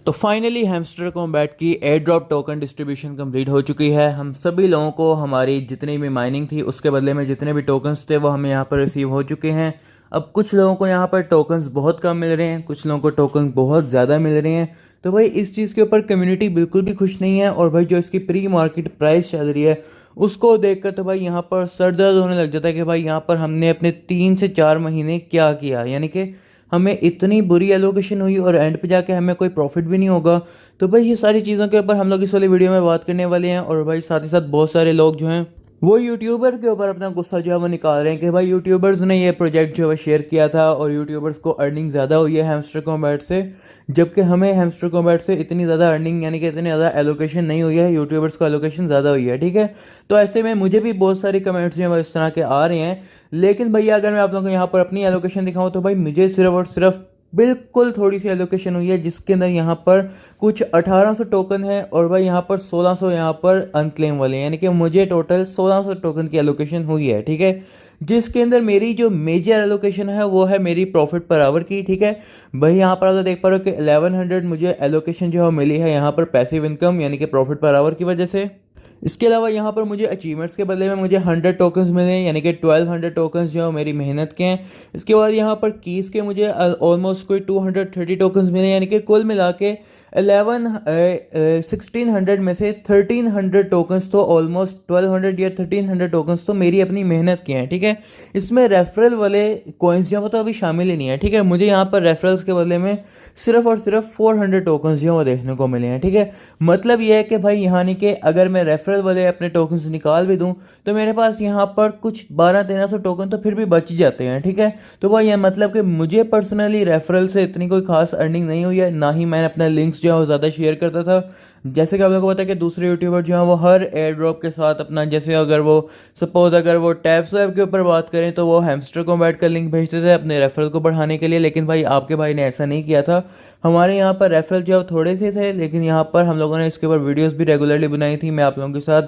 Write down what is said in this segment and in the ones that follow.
तो finally hamster combat की air drop token distribution complete हो चुकी है। हम सभी लोगों को हमारी जितनी भी माइनिंग थी उसके बदले में जितने भी टोकन्स थे वो हमें यहाँ पर रिसीव हो चुके हैं। अब कुछ लोगों को यहाँ पर टोकन्स बहुत कम मिल रहे हैं, कुछ लोगों को टोकन बहुत ज़्यादा मिल रहे हैं। तो भाई इस चीज़ के ऊपर कम्युनिटी बिल्कुल भी खुश नहीं है। और भाई जो इसकी प्री मार्केट प्राइस चल रही है उसको देखकर तो भाई यहाँ पर सर दर्द होने लग जाता है कि भाई यहाँ पर हमने अपने 3 से 4 महीने क्या किया, यानी कि हमें इतनी बुरी एलोकेशन हुई और एंड पे जाके हमें कोई प्रॉफिट भी नहीं होगा। तो भाई ये सारी चीज़ों के ऊपर हम लोग इस वाली वीडियो में बात करने वाले हैं। और भाई साथ ही साथ बहुत सारे लोग जो हैं वो यूट्यूबर के ऊपर अपना गुस्सा जो है वो निकाल रहे हैं कि भाई यूट्यूबर्स ने ये प्रोजेक्ट जो है शेयर किया था और यूट्यूबर्स को अर्निंग ज़्यादा हुई है हैमस्टर कॉम्बैट से, जबकि हमें हैमस्टर कॉम्बैट से इतनी ज़्यादा अर्निंग यानी कि इतनी ज़्यादा एलोकेशन नहीं हुई है, यूट्यूबर्स को एलोकेशन ज़्यादा हुई है। ठीक है, तो ऐसे में मुझे भी बहुत सारे कमेंट्स जो है इस तरह के आ रहे हैं। लेकिन भैया अगर मैं आप लोगों को यहाँ पर अपनी एलोकेशन दिखाऊं तो भाई मुझे सिर्फ और सिर्फ बिल्कुल थोड़ी सी एलोकेशन हुई है, जिसके अंदर यहाँ पर कुछ 1800 टोकन है और भाई यहाँ पर 1600 यहाँ पर अनक्लेम वाले हैं, यानी कि मुझे टोटल 1600 टोकन की एलोकेशन हुई है। ठीक है, जिसके अंदर मेरी जो मेजर एलोकेशन है वो है मेरी प्रॉफिट पर आवर की। ठीक है भाई, यहाँ पर आप देख पा रहे हो कि 1100 मुझे एलोकेशन जो है मिली है यहाँ पर पैसिव इनकम यानी कि प्रॉफिट पर आवर की वजह से। इसके अलावा यहाँ पर मुझे अचीवमेंट्स के बदले में मुझे 100 टोकन्स मिले हैं, यानी कि 1200 टोकन्स जो मेरी मेहनत के हैं। इसके बाद यहाँ पर कीज के मुझे ऑलमोस्ट कोई 230 टोकन्स मिले, यानी कि कुल मिला के 1600 में से 1300 टोकन्स तो ऑलमोस्ट 1200 या 1300 टोकन्स तो मेरी अपनी मेहनत के हैं। ठीक है, इसमें रेफरल वाले कॉइन्स जो तो अभी शामिल ही नहीं है। ठीक है, मुझे यहाँ पर रेफरल्स के बदले में सिर्फ और सिर्फ 400 टोकन्स जो वो देखने को मिले हैं। ठीक है, मतलब ये है कि भाई यहाँ नहीं कि अगर मैं रेफरल वाले अपने टोकन्स निकाल भी दूँ तो मेरे पास यहाँ पर कुछ 1200-1300 टोकन तो फिर भी बच ही जाते हैं। ठीक है, तो भाई ये मतलब कि मुझे पर्सनली रेफरल से इतनी कोई खास अर्निंग नहीं हुई है, ना ही मैंने अपना लिंक्स जो है वो ज़्यादा शेयर करता था। जैसे कि आप लोगों को पता है कि दूसरे यूट्यूबर जो हैं वो हर एयर ड्रॉप के साथ अपना, जैसे अगर वो सपोज अगर वो टैप स्वैप के ऊपर बात करें तो वो हैमस्टर कॉम्बैट का लिंक भेजते थे अपने रेफरल को बढ़ाने के लिए। लेकिन भाई आपके भाई ने ऐसा नहीं किया था। हमारे यहाँ पर रेफरल जो है थोड़े से थे, लेकिन यहाँ पर हम लोगों ने इसके ऊपर वीडियोस भी रेगुलरली बनाई थी। मैं आप लोगों के साथ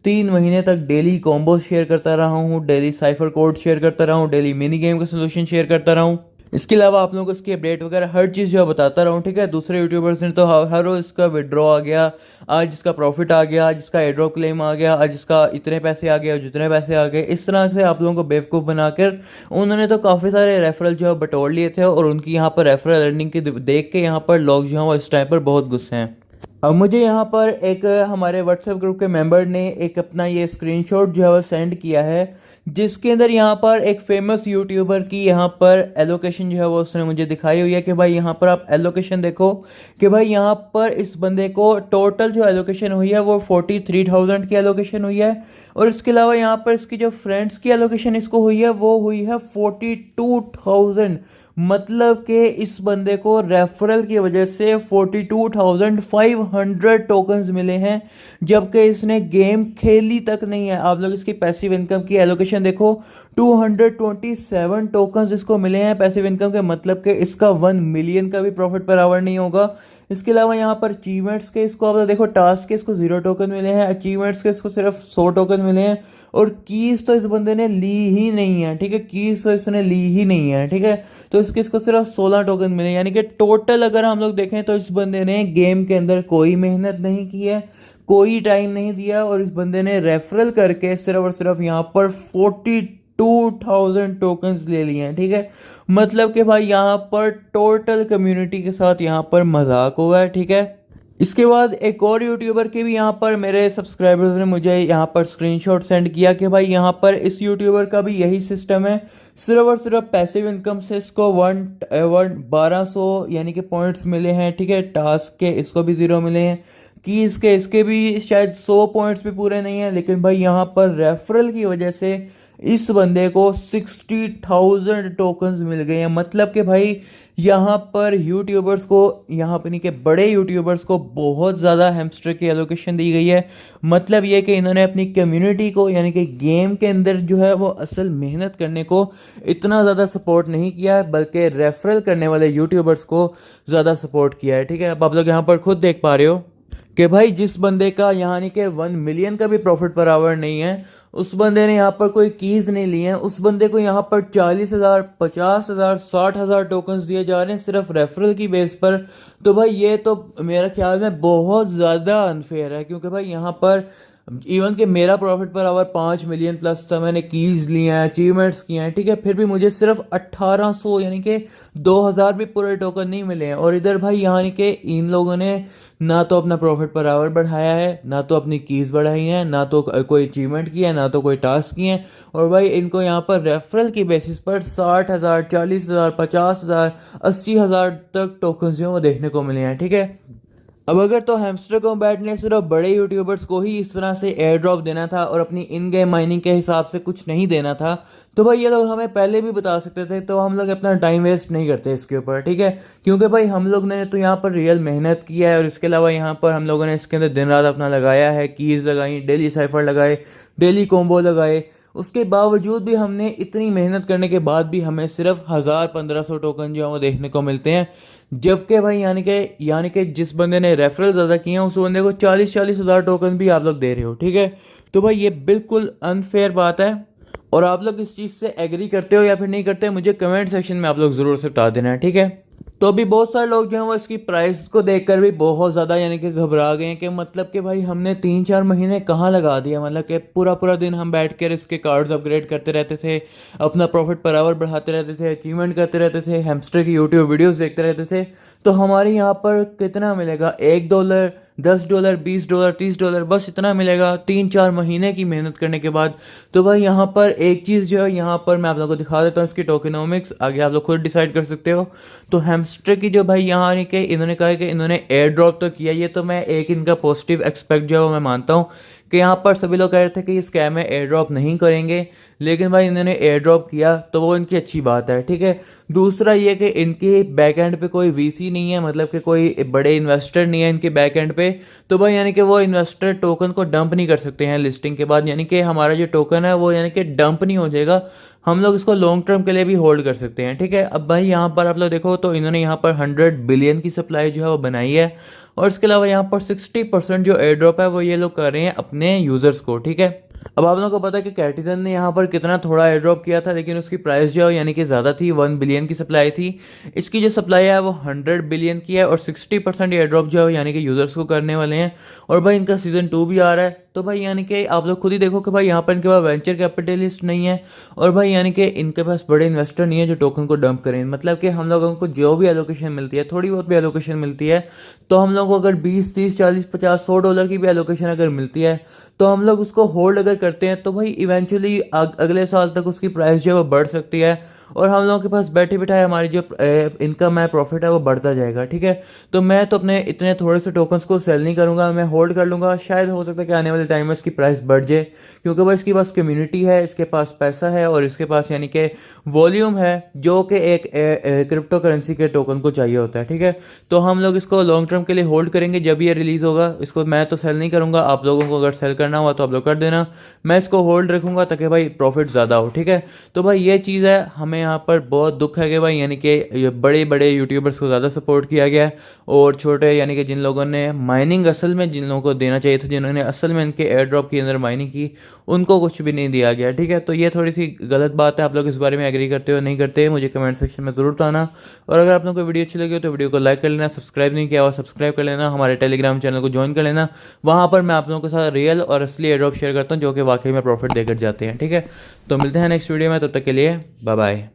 3 महीने तक डेली कॉम्बोज शेयर करता रहा हूँ, डेली साइफर कोड शेयर करता रहा हूँ, डेली मिनी गेम का सोल्यूशन शेयर करता रहा हूँ। इसके अलावा आप लोगों को इसकी अपडेट वगैरह हर चीज़ जो है बताता रहा हूँ। ठीक है, दूसरे यूट्यूबर्स ने तो हर रोज़ इसका विड्रॉ आ गया, आज इसका प्रॉफिट आ गया, आज इसका एड्रॉप क्लेम आ गया, आज इसका इतने पैसे आ गए और जितने पैसे आ गए, इस तरह से आप लोगों को बेवकूफ़ बनाकर उन्होंने तो काफ़ी सारे रेफरल जो है बटोर लिए थे। और उनकी यहाँ पर रेफरल अर्निंग की देख के यहाँ पर लोग जो हैं वो इस टाइम पर बहुत गुस्से हैं। अब मुझे यहाँ पर एक हमारे व्हाट्सएप ग्रुप के मेंबर ने एक अपना ये स्क्रीनशॉट जो है वो सेंड किया है, जिसके अंदर यहाँ पर एक फेमस यूट्यूबर की यहाँ पर एलोकेशन जो है वो उसने मुझे दिखाई हुई है कि भाई यहाँ पर आप एलोकेशन देखो कि भाई यहाँ पर इस बंदे को टोटल जो एलोकेशन हुई है वो 43,000 की एलोकेशन हुई है। और इसके अलावा यहाँ पर इसकी जो फ्रेंड्स की एलोकेशन इसको हुई है वो हुई है 42,000। मतलब कि इस बंदे को रेफरल की वजह से 42,500 टोकन्स मिले हैं, जबकि इसने गेम खेली तक नहीं है। आप लोग इसकी पैसिव इनकम की एलोकेशन देखो, 227 टोकन्स इसको मिले हैं पैसिव इनकम के, मतलब कि इसका 1 मिलियन का भी प्रॉफिट पर आवर नहीं होगा। इसके अलावा यहाँ पर अचीवमेंट्स के इसको आप देखो, टास्क के इसको 0 टोकन मिले हैं, अचीवमेंट्स के इसको सिर्फ 100 टोकन मिले हैं। और कीज तो इस बंदे ने ली ही नहीं है। ठीक है, कीज तो इसने ली ही नहीं है। ठीक है, तो इसको सिर्फ 16 टोकन मिले, यानी कि टोटल अगर हम लोग देखें तो इस बंदे ने गेम के अंदर कोई मेहनत नहीं की है, कोई टाइम नहीं दिया, और इस बंदे ने रेफरल करके सिर्फ और सिर्फ यहाँ पर 42,000 टोकन्स ले लिए हैं। ठीक है, मतलब कि भाई यहाँ पर टोटल कम्युनिटी के साथ यहाँ पर मजाक हुआ है। ठीक है, इसके बाद एक और यूट्यूबर के भी यहाँ पर मेरे सब्सक्राइबर्स ने मुझे यहाँ पर स्क्रीनशॉट सेंड किया कि भाई यहाँ पर इस यूट्यूबर का भी यही सिस्टम है, सिर्फ और सिर्फ पैसिव इनकम से इसको 1200 यानी कि पॉइंट्स मिले हैं। ठीक है, टास्क के इसको भी 0 मिले हैं, कि इसके भी शायद 100 पॉइंट्स भी पूरे नहीं है। लेकिन भाई यहाँ पर रेफरल की वजह से इस बंदे को 60,000 टोकन्स मिल गए हैं। मतलब कि भाई यहाँ पर यूट्यूबर्स को, यहाँ पर नहीं कि बड़े यूट्यूबर्स को बहुत ज़्यादा हैमस्टर की एलोकेशन दी गई है। मतलब ये कि इन्होंने अपनी कम्युनिटी को, यानी कि गेम के अंदर जो है वो असल मेहनत करने को इतना ज़्यादा सपोर्ट नहीं किया है, बल्कि रेफरल करने वाले यूट्यूबर्स को ज़्यादा सपोर्ट किया है। ठीक है, अब आप लोग यहाँ पर खुद देख पा रहे हो कि भाई जिस बंदे का यहाँ नहीं कि 1 मिलियन का भी प्रॉफिट पर आवर नहीं है, उस बंदे ने यहाँ पर कोई कीज़ नहीं लिए हैं, उस बंदे को यहाँ पर 40,000 50,000 60,000 टोकन्स दिए जा रहे हैं सिर्फ रेफरल की बेस पर। तो भाई ये तो मेरा ख्याल में बहुत ज़्यादा अनफेयर है, क्योंकि भाई यहाँ पर इवन कि मेरा profit per hour 5 million plus था, मैंने कीज़ लिए हैं, अचीवमेंट्स किए हैं, ठीक है, फिर भी मुझे सिर्फ 1800 यानी कि 2000 भी पूरे टोकन नहीं मिले हैं। और इधर भाई यानी कि इन लोगों ने ना तो अपना प्रॉफिट पर आवर बढ़ाया है, ना तो अपनी कीज़ बढ़ाई हैं, ना तो कोई अचीवमेंट किया है, ना तो कोई टास्क किए हैं। और भाई इनको यहाँ पर रेफरल की बेसिस पर 60,000 40,000 50,000 80,000 तक टोकन जो हैं वो देखने को मिले हैं, ठीक है। अब अगर तो हैमस्टर कॉम्बैट ने सिर्फ बड़े यूट्यूबर्स को ही इस तरह से एयर ड्रॉप देना था और अपनी इन गेम माइनिंग के हिसाब से कुछ नहीं देना था, तो भाई ये लोग हमें पहले भी बता सकते थे, तो हम लोग अपना टाइम वेस्ट नहीं करते इसके ऊपर, ठीक है। क्योंकि भाई हम लोग ने तो यहाँ पर रियल मेहनत की है, और इसके अलावा यहाँ पर हम लोगों ने इसके अंदर दिन रात अपना लगाया है, कीज़ लगाई, डेली साइफर लगाए, डेली कॉम्बो लगाए। उसके बावजूद भी हमने इतनी मेहनत करने के बाद भी हमें सिर्फ 1000 1500 टोकन जो है वो देखने को मिलते हैं। जबकि भाई यानी कि जिस बंदे ने रेफरल ज़्यादा किए हैं उस बंदे को 40,000 टोकन भी आप लोग दे रहे हो, ठीक है। तो भाई ये बिल्कुल अनफेयर बात है, और आप लोग इस चीज़ से एग्री करते हो या फिर नहीं करते, मुझे कमेंट सेक्शन में आप लोग ज़रूर से बता देना है, ठीक है। तो अभी बहुत सारे लोग जो हैं वो इसकी प्राइस को देखकर भी बहुत ज़्यादा यानी कि घबरा गए हैं, कि मतलब कि भाई हमने 3 4 महीने कहाँ लगा दिया, मतलब कि पूरा पूरा दिन हम बैठ कर इसके कार्ड्स अपग्रेड करते रहते थे, अपना प्रॉफिट पर आवर बढ़ाते रहते थे, अचीवमेंट करते रहते थे, हैमस्टर की यूट्यूब वीडियोस देखते रहते थे। तो हमारे यहाँ पर कितना मिलेगा, $1 $10 $20 $30, बस इतना मिलेगा 3 4 महीने की मेहनत करने के बाद। तो भाई यहाँ पर एक चीज़ जो है, यहाँ पर मैं आप लोगों को दिखा देता हूँ इसकी टोकेनोमिक्स, आगे आप लोग खुद डिसाइड कर सकते हो। तो हैमस्टर की जो भाई यहाँ आने के इन्होंने कहा है कि इन्होंने एयर ड्रॉप तो किया, ये तो मैं एक इनका पॉजिटिव एक्सपेक्ट जो है वो मैं मानता हूँ, कि यहाँ पर सभी लोग कह रहे थे कि ये स्कैम है, एयर ड्रॉप नहीं करेंगे, लेकिन भाई इन्होंने एयर ड्रॉप किया तो वो इनकी अच्छी बात है, ठीक है। दूसरा ये कि इनके बैक एंड पे कोई वीसी नहीं है, मतलब कि कोई बड़े इन्वेस्टर नहीं है इनके बैक एंड पे। तो भाई यानी कि वो इन्वेस्टर टोकन को डंप नहीं कर सकते हैं लिस्टिंग के बाद, यानी कि हमारा जो टोकन है वो यानी कि डंप नहीं हो जाएगा, हम लोग इसको लॉन्ग टर्म के लिए भी होल्ड कर सकते हैं, ठीक है। अब भाई यहाँ पर आप लोग देखो तो इन्होंने यहाँ पर 100 बिलियन की सप्लाई जो है वो बनाई है, और इसके अलावा यहाँ पर 60% जो एयर ड्रॉप है वो ये लोग कर रहे हैं अपने यूज़र्स को, ठीक है। अब आप लोगों को पता है कि कैटिजन ने यहाँ पर कितना थोड़ा एयर ड्रॉप किया था, लेकिन उसकी प्राइस जो है यानी कि ज़्यादा थी, 1 बिलियन की सप्लाई थी। इसकी जो सप्लाई है वो 100 बिलियन की है, और 60% एयर ड्रॉप जो है यानी कि यूज़र्स को करने वाले हैं। और भाई इनका सीज़न 2 भी आ रहा है, तो भाई यानी कि आप लोग खुद ही देखो कि भाई यहाँ पर इनके पास वेंचर कैपिटलिस्ट नहीं है, और भाई यानी कि इनके पास बड़े इन्वेस्टर नहीं है जो टोकन को डंप करें। मतलब कि हम लोगों को जो भी एलोकेशन मिलती है, थोड़ी बहुत भी एलोकेशन मिलती है, तो हम लोग को अगर 20 30 40 50 $100 की भी एलोकेशन अगर मिलती है, तो हम लोग उसको होल्ड अगर करते हैं, तो भाई इवेंचुअली अगले साल तक उसकी प्राइस जो है वो बढ़ सकती है, और हम लोगों के पास बैठे बिठाए हमारी जो इनकम है, प्रॉफिट है, वो बढ़ता जाएगा, ठीक है। तो मैं तो अपने इतने थोड़े से टोकन्स को सेल नहीं करूँगा, मैं होल्ड कर लूँगा, शायद हो सकता है कि आने वाले टाइम में इसकी प्राइस बढ़ जाए, क्योंकि भाई इसके पास कम्युनिटी है, इसके पास पैसा है, और इसके पास यानी कि वॉल्यूम है जो कि एक क्रिप्टो करेंसी के टोकन को चाहिए होता है, ठीक है। तो हम लोग इसको लॉन्ग टर्म के लिए होल्ड करेंगे, जब ये रिलीज़ होगा इसको मैं तो सेल नहीं करूँगा, आप लोगों को अगर सेल करना हुआ तो आप लोग कर देना, मैं इसको होल्ड रखूँगा ताकि भाई प्रॉफिट ज़्यादा हो, ठीक है। तो भाई ये चीज़ है, हमें यहाँ पर बहुत दुख है कि भाई यानी कि बड़े बड़े यूट्यूबर्स को ज़्यादा सपोर्ट किया गया है, और छोटे यानी कि जिन लोगों ने माइनिंग असल में जिन लोगों को देना चाहिए था, जिन्होंने असल में इनके एयर ड्रॉप के अंदर माइनिंग की, उनको कुछ भी नहीं दिया गया, ठीक है। तो ये थोड़ी सी गलत बात है, आप लोग इस बारे में एग्री करते हो नहीं करते, मुझे कमेंट सेक्शन में ज़रूर बताना। और अगर आप लोगों को वीडियो अच्छी लगी हो तो वीडियो को लाइक कर लेना, सब्सक्राइब नहीं किया हुआ सब्सक्राइब कर लेना, हमारे टेलीग्राम चैनल को ज्वाइन कर लेना, वहाँ पर मैं आप लोगों के साथ रियल और असली एयर ड्रॉप शेयर करता हूँ जो कि वाकई में प्रॉफिट देकर जाते हैं, ठीक है। तो मिलते हैं नेक्स्ट वीडियो में, तब तक के लिए बाय बाय।